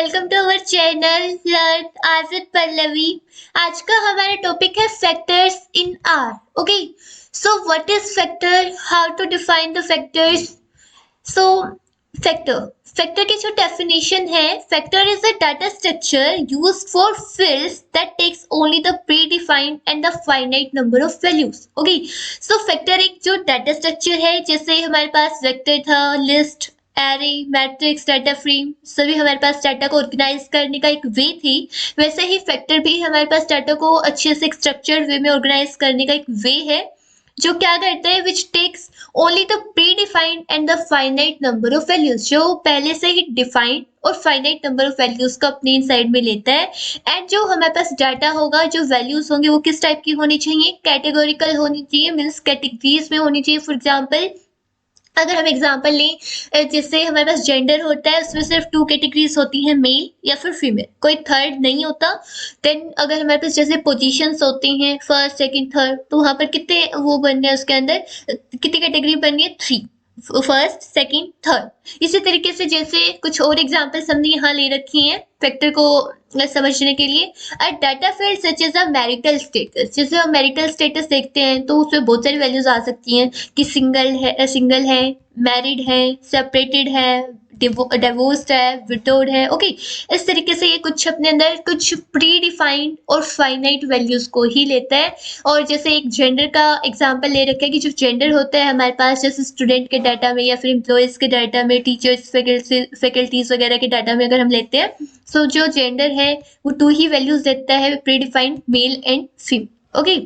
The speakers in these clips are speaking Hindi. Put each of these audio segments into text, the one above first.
Welcome to our channel learn आज विद पल्लवी। आज का हमारा टॉपिक है factors in R. Okay, so what is factor, how to define the factors. So factor factor की जो डेफिनेशन है, factor is a data structure used for fields that takes only the predefined and the finite number of values. Okay, so factor एक जो डाटा स्ट्रक्चर है, जैसे हमारे पास वेक्टर था, list, array, matrix, data frame, सभी हमारे पास डाटा को ऑर्गेनाइज करने का एक वे थी। वैसे ही फैक्टर भी हमारे पास डाटा को अच्छे से स्ट्रक्चर्ड वे में ऑर्गेनाइज करने का एक वे है, जो क्या करता है, which takes only the predefined and the finite number of values, जो पहले से ही डिफाइंड और फाइनाइट नंबर ऑफ वैल्यूज को अपने इनसाइड में लेता है। एंड जो हमारे पास डाटा होगा, जो वैल्यूज होंगे, वो किस टाइप की होनी चाहिए, कैटेगोरिकल होनी चाहिए, मीन्स कैटेगरीज में होनी चाहिए। फॉर एग्जाम्पल, अगर हम एग्जांपल लें, जैसे हमारे पास जेंडर होता है, उसमें सिर्फ 2 कैटेगरीज होती हैं, मेल या फिर फीमेल, कोई थर्ड नहीं होता। देन अगर हमारे पास जैसे पोजीशंस होती हैं, फर्स्ट, सेकंड, थर्ड, तो वहां पर कितने वो बनने हैं, उसके अंदर कितनी कैटेगरी बननी है, 3, फर्स्ट, सेकंड, थर्ड। इसी तरीके से जैसे कुछ और एग्जांपल्स हमने यहाँ ले रखी हैं फैक्टर को समझने के लिए। A data field such as a marital status, जैसे हम मैरिटल स्टेटस देखते हैं तो उसमें बहुत सारी वैल्यूज आ सकती हैं कि सिंगल है, मैरिड है, सेपरेटेड है, डिवोर्स्ड है, विडोड है। ओके, इस तरीके से ये कुछ अपने अंदर कुछ प्री डिफाइंड और फाइनाइट वैल्यूज को ही लेता है। और जैसे एक जेंडर का एग्जांपल ले रखा है कि जो जेंडर होता है हमारे पास, जैसे स्टूडेंट के डाटा में या फिर एम्प्लॉयज के डाटा में, टीचर्स, फैकल्टीज वगैरह के डाटा में अगर हम लेते हैं, सो जो जेंडर है वो 2 ही वैल्यूज देता है, predefined male and female. Okay,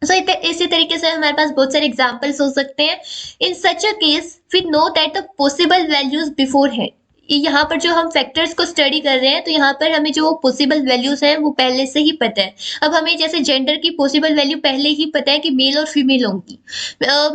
so इसी तरीके से हमारे पास बहुत सारे एग्जांपल्स हो सकते हैं। In such a case we know that the possible values beforehand. यहाँ पर जो हम फैक्टर्स को स्टडी कर रहे हैं, तो यहाँ पर हमें जो पॉसिबल वैल्यूज हैं वो पहले से ही पता है। अब हमें जैसे जेंडर की पॉसिबल वैल्यू पहले ही पता है कि मेल और फीमेल होंगी।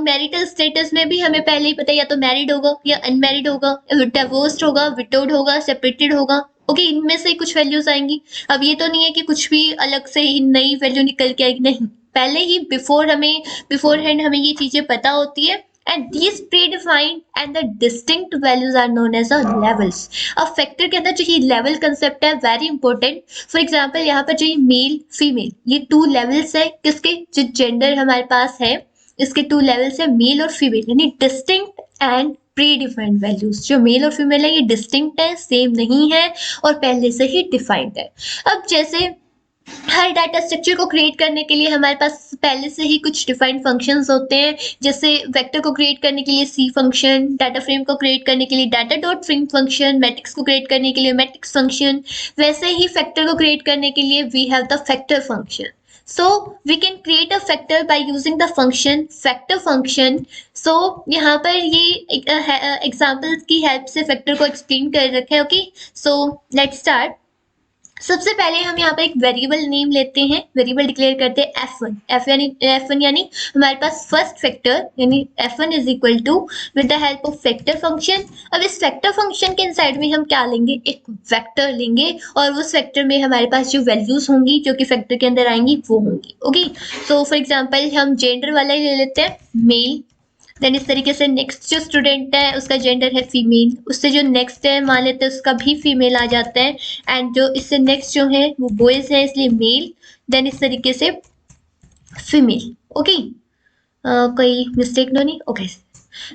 मैरिटल स्टेटस में भी हमें पहले ही पता है, या तो मैरिड होगा या अनमैरिड होगा, डिवोर्स्ड होगा, विडोड होगा, सेपरेटेड होगा। ओके, इनमें से कुछ वैल्यूज आएंगी। अब ये तो नहीं है कि कुछ भी अलग से ही नई वैल्यू निकल के आएगी, नहीं, पहले ही बिफोर हैंड हमें ये चीजें पता होती है। And these predefined and the distinct values are known as levels. अब फैक्टर के अंदर जो ये लेवल कंसेप्ट है, वेरी इंपॉर्टेंट। फॉर एग्जांपल, यहाँ पर जो ये मेल फीमेल, ये 2 लेवल्स है, किसके, जो जेंडर हमारे पास है इसके 2 लेवल्स है, मेल और फीमेल, यानी distinct and pre defined values. जो मेल और फीमेल है ये डिस्टिंक्ट है, सेम नहीं है और पहले से ही डिफाइंड है। अब जैसे हर डाटा स्ट्रक्चर को क्रिएट करने के लिए हमारे पास पहले से ही कुछ डिफाइंड फंक्शंस होते हैं। जैसे वेक्टर को क्रिएट करने के लिए सी फंक्शन, डाटा फ्रेम को क्रिएट करने के लिए data dot frame function, matrix को क्रिएट करने के लिए मैट्रिक्स फंक्शन। वैसे ही फैक्टर को क्रिएट करने के लिए we have the factor function. So we can create a factor by using the function factor function. So यहाँ पर ये एग्जाम्पल्स की हेल्प से फैक्टर को एक्सप्लेन कर रखे हैं। Okay, so let's start. सबसे पहले हम यहाँ पर एक वेरिएबल नेम लेते हैं, वेरिएबल डिक्लेयर करते हैं f1 यानी हमारे पास फर्स्ट फैक्टर, यानी f1 is equal to with the help of factor function. अब इस फैक्टर फंक्शन के इनसाइड में हम क्या लेंगे, एक वेक्टर लेंगे, और उस वेक्टर में हमारे पास जो वैल्यूज होंगी जो कि फैक्टर के अंदर आएंगी वो होंगी। ओके, सो फॉर एग्जाम्पल हम जेंडर वाला ही ले लेते हैं, मेल। देन इस तरीके से नेक्स्ट जो स्टूडेंट है उसका जेंडर है फीमेल, उससे जो नेक्स्ट है मान लेते हैं उसका भी फीमेल आ जाता है। एंड जो इससे नेक्स्ट जो है वो बॉयज है, इसलिए मेल। देन इस तरीके से फीमेल। ओके, कोई मिस्टेक तो नहीं। ओके,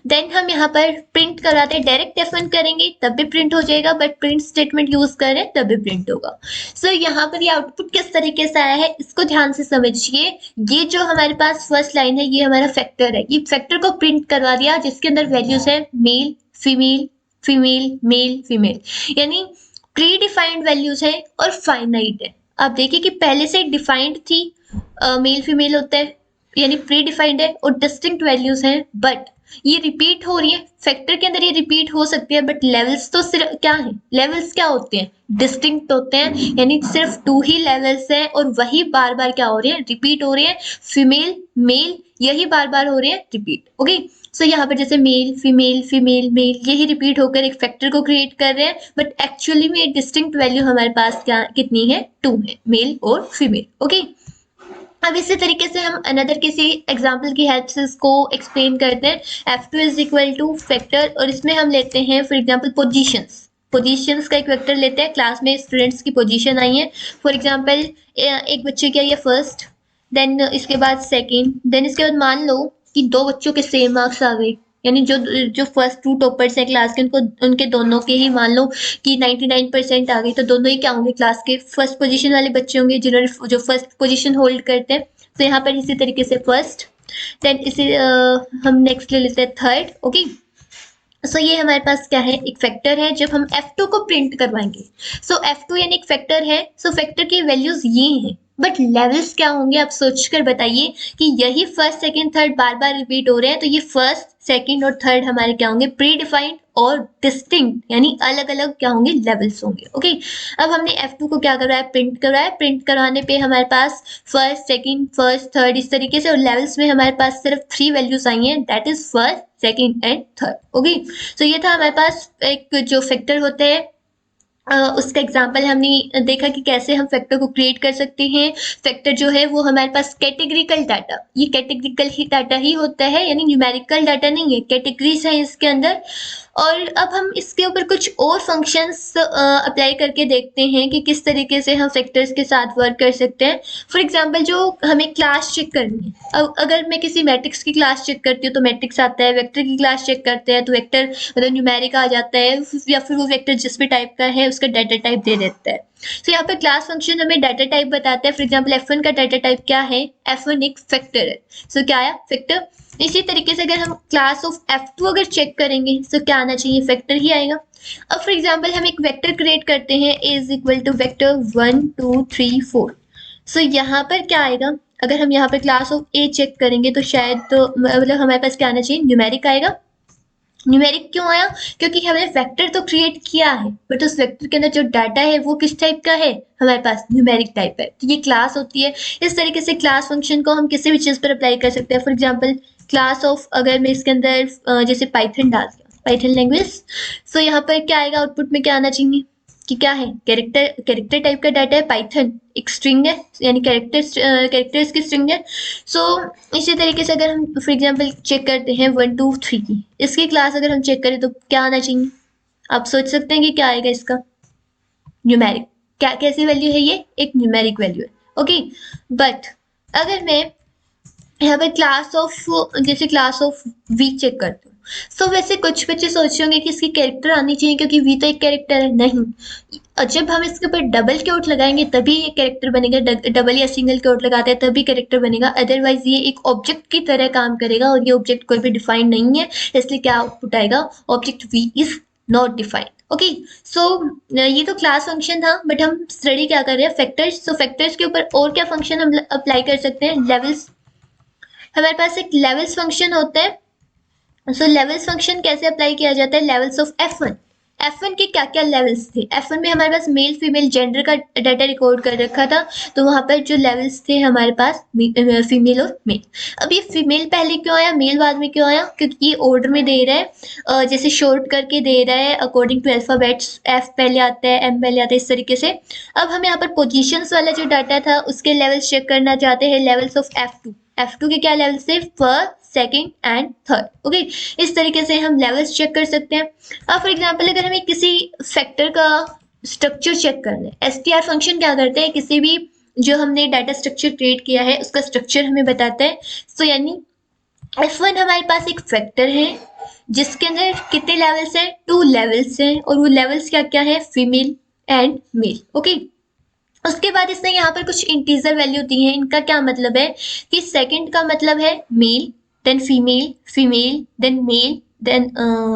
देन हम यहाँ पर प्रिंट कराते हैं, डायरेक्ट F1 करेंगे तब भी प्रिंट हो जाएगा, बट प्रिंट स्टेटमेंट यूज करें तब भी प्रिंट होगा। सो यहाँ पर ये आउटपुट किस तरीके से आया है इसको ध्यान से समझिए। ये जो हमारे पास फर्स्ट लाइन है ये हमारा फैक्टर है, ये फैक्टर को प्रिंट करवा दिया जिसके अंदर वैल्यूज है male female female male female, यानी प्री डिफाइंड वैल्यूज है और फाइनाइट है। आप देखिए कि पहले से डिफाइंड थी, मेल फीमेल होता है यानी प्री डिफाइंड है, और डिस्टिंक्ट वैल्यूज हैं, बट ये रिपीट हो रही है। फैक्टर के अंदर ये रिपीट हो सकती है, बट लेवल्स तो सिर्फ क्या है, लेवल्स क्या होते हैं, डिस्टिंक्ट होते हैं, यानी सिर्फ 2 ही लेवल्स हैं और वही बार बार क्या हो रहे हैं, रिपीट हो रहे हैं। फीमेल मेल यही बार बार हो रहे हैं रिपीट। ओके, सो यहाँ पर जैसे मेल फीमेल फीमेल मेल यही रिपीट होकर एक फैक्टर को क्रिएट कर रहे हैं, बट एक्चुअली में डिस्टिंक्ट वैल्यू हमारे पास क्या कितनी है, 2 है, मेल और फीमेल। ओके, अब इसी तरीके से हम अनदर किसी एग्जाम्पल की हेल्प से इसको एक्सप्लेन करते हैं। F2 is equal two factor, और इसमें हम लेते हैं फॉर एग्जाम्पल पोजीशंस का एक वेक्टर लेते हैं, क्लास में स्टूडेंट्स की पोजीशन आई है, फॉर एग्जांपल एक बच्चे की आई है फर्स्ट, देन इसके बाद सेकंड, देन इसके बाद मान लो कि दो बच्चों के सेम मार्क्स आ गए, यानी जो जो फर्स्ट टू टॉपर्स हैं क्लास के उनको उनके दोनों के ही मान लो कि 99% आ गई, तो दोनों ही क्या होंगे, क्लास के फर्स्ट पोजीशन वाले बच्चे होंगे जिन्होंने जो फर्स्ट पोजीशन होल्ड करते हैं। तो यहाँ पर इसी तरीके से फर्स्ट, देन इसे हम नेक्स्ट ले लेते हैं थर्ड। ओके, सो ये हमारे पास क्या है, एक फैक्टर है। जब हम F2 को प्रिंट करवाएंगे, सो F2 यानी एक फैक्टर है, सो फैक्टर की वैल्यूज ये हैं, बट लेवल्स क्या होंगे आप सोचकर बताइए कि यही फर्स्ट सेकंड थर्ड बार बार रिपीट हो रहे हैं, तो ये फर्स्ट सेकंड और थर्ड हमारे क्या होंगे, प्री डिफाइंड और डिस्टिंक्ट, यानी अलग अलग क्या होंगे, लेवल्स होंगे। ओके, अब हमने F2 को क्या करवाया, प्रिंट करवाया, प्रिंट करवाने पे हमारे पास फर्स्ट सेकंड फर्स्ट थर्ड इस तरीके से, और लेवल्स में हमारे पास सिर्फ 3 वैल्यूज आई हैं, that is first second and third. Okay, तो ये था हमारे पास एक जो फैक्टर होते हैं उसका एग्जाम्पल हमने देखा कि कैसे हम फैक्टर को क्रिएट कर सकते हैं। फैक्टर जो है वो हमारे पास कैटेगरिकल डाटा, ये कैटेगरिकल ही डाटा ही होता है, यानी न्यूमेरिकल डाटा नहीं है, कैटेगरीज है इसके अंदर। और अब हम इसके ऊपर कुछ और फंक्शंस अप्लाई करके देखते हैं कि किस तरीके से हम फैक्टर्स के साथ वर्क कर सकते हैं। फॉर एग्जांपल जो हमें क्लास चेक करनी है, अब अगर मैं किसी मैट्रिक्स की क्लास चेक करती हूँ तो मैट्रिक्स आता है, वेक्टर की क्लास चेक करते हैं तो वेक्टर मतलब न्यूमेरिक आ जाता है, या फिर वो वेक्टर जिस भी टाइप का है उसका डाटा टाइप दे देता है। तो यहाँ पर क्लास फंक्शन हमें डाटा टाइप बताता है। फॉर एग्जांपल F1 का डाटा टाइप क्या है, F1 एक फैक्टर है, सो क्या आया, फैक्टर। इसी तरीके से अगर हम क्लास ऑफ F2 अगर चेक करेंगे तो क्या आना चाहिए, फैक्टर ही आएगा। अब फॉर एग्जांपल हम एक वेक्टर क्रिएट करते हैं, A is equal to vector 1 2 3 4। So यहाँ पर क्या आएगा, अगर हम यहाँ पर क्लास ऑफ A चेक करेंगे तो शायद तो मतलब हमारे पास क्या आना चाहिए, न्यूमेरिक आएगा। न्यूमेरिक क्यों आया, क्योंकि हमने वेक्टर तो क्रिएट किया है, बट उस वेक्टर के अंदर जो डाटा है वो किस टाइप का है, हमारे पास न्यूमेरिक टाइप है, तो ये क्लास होती है। इस तरीके से क्लास फंक्शन को हम किसी भी चीज़ पर अप्लाई कर सकते हैं। फॉर एग्जांपल क्लास ऑफ, अगर मैं इसके अंदर जैसे पाइथन डाल दिया, पाइथन लैंग्वेज, सो यहाँ पर क्या आएगा, आउटपुट में क्या आना चाहिए कि क्या है, कैरेक्टर टाइप का डाटा है, पाइथन एक स्ट्रिंग है, यानी कैरेक्टर्स की स्ट्रिंग है। सो इसी तरीके से अगर हम फॉर एग्जांपल चेक करते हैं 1 2 3 की, इसकी क्लास अगर हम चेक करें तो क्या आना चाहिए, आप सोच सकते हैं कि क्या आएगा इसका, न्यूमेरिक। क्या कैसी वैल्यू है, ये एक न्यूमेरिक वैल्यू है। ओके, बट अगर मैं यहाँ पर क्लास ऑफ जैसे क्लास ऑफ वी चेक करते हो, सो वैसे कुछ बच्चे सोच रहे होंगे कि इसकी कैरेक्टर आनी चाहिए क्योंकि वी तो एक कैरेक्टर है, नहीं, और जब हम इसके ऊपर डबल क्योट लगाएंगे तभी ये कैरेक्टर बनेगा, डबल या सिंगल क्योट लगाते हैं तभी कैरेक्टर बनेगा, अदरवाइज ये एक ऑब्जेक्ट की तरह काम करेगा, और ये ऑब्जेक्ट कोई भी डिफाइंड नहीं है, इसलिए क्या आउटपुट आएगा, object v is not defined. Okay, so ये तो क्लास फंक्शन था, बट हम स्टडी क्या कर रहे हैं, फैक्टर्स। सो फैक्टर्स के ऊपर और क्या फंक्शन हम अप्लाई कर सकते हैं, लेवल्स। हमारे पास एक लेवल्स फंक्शन होता है। सो लेवल्स फंक्शन कैसे अप्लाई किया जाता है, लेवल्स ऑफ F1। F1 के क्या क्या लेवल्स थे, F1 में हमारे पास मेल फीमेल जेंडर का डाटा रिकॉर्ड कर रखा था, तो वहाँ पर जो लेवल्स थे हमारे पास फीमेल और मेल। अब ये फीमेल पहले क्यों आया, मेल बाद में क्यों आया, क्योंकि ये ऑर्डर में दे रहा है, जैसे शॉर्ट करके दे रहा है अकॉर्डिंग टू अल्फाबेट्स, F पहले आता है, M पहले आता है, इस तरीके से। अब हम यहाँ पर पोजीशंस वाला जो डाटा था उसके लेवल्स चेक करना चाहते हैं, लेवल्स ऑफ F2 के क्या लेवल्स थे, first second and third. Okay, इस तरीके से हम लेवल्स चेक कर सकते हैं। अब फॉर एग्जांपल अगर हमें किसी फैक्टर का स्ट्रक्चर चेक करना है, str फंक्शन क्या करते हैं, किसी भी जो हमने डाटा स्ट्रक्चर क्रिएट किया है उसका स्ट्रक्चर हमें बताता है। सो यानी F1 हमारे पास एक फैक्टर है जिसके अंदर कितने लेवल्स हैं, 2 लेवल्स हैं, और वो लेवल्स क्या क्या है, फीमेल एंड मेल। ओके, उसके बाद इसने यहाँ पर कुछ इंटीजर वैल्यू दी है। इनका क्या मतलब है कि सेकंड का मतलब है male, then female, female then male, then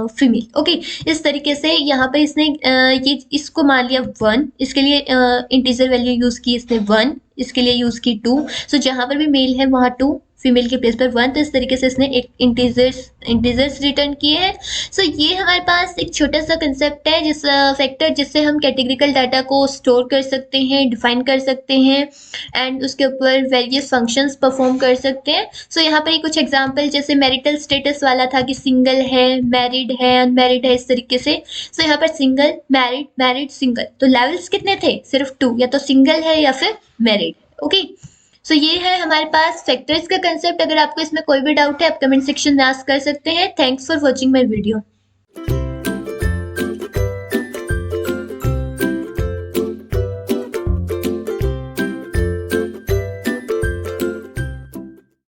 female. Okay, इस तरीके से यहाँ पर इसने ये इसको मान लिया 1, इसके लिए इंटीजर वैल्यू यूज की इसने 1, इसके लिए यूज की 2। सो जहाँ पर भी मेल है वहाँ 2, फीमेल के प्लेस पर 1, तो इस तरीके से इसने एक इंटीजर्स रिटर्न किए हैं। सो ये हमारे पास एक छोटा सा कंसेप्ट है जिस फैक्टर जिससे हम कैटेगरिकल डाटा को स्टोर कर सकते हैं, डिफाइन कर सकते हैं, एंड उसके ऊपर वेरियस फंक्शंस परफॉर्म कर सकते हैं। सो यहाँ पर कुछ एग्जांपल जैसे मैरिटल स्टेटस वाला था कि सिंगल है, मैरिड है, अनमैरिड है, इस तरीके से। सो यहाँ पर सिंगल, मैरिड, मैरिड, सिंगल, तो लेवल्स कितने थे, सिर्फ 2, या तो सिंगल है या फिर मैरिड। ओके, सो ये है हमारे पास फैक्टर्स का कंसेप्ट। अगर आपको इसमें कोई भी डाउट है आप कमेंट सेक्शन में आस्क कर सकते हैं। Thanks for watching my video.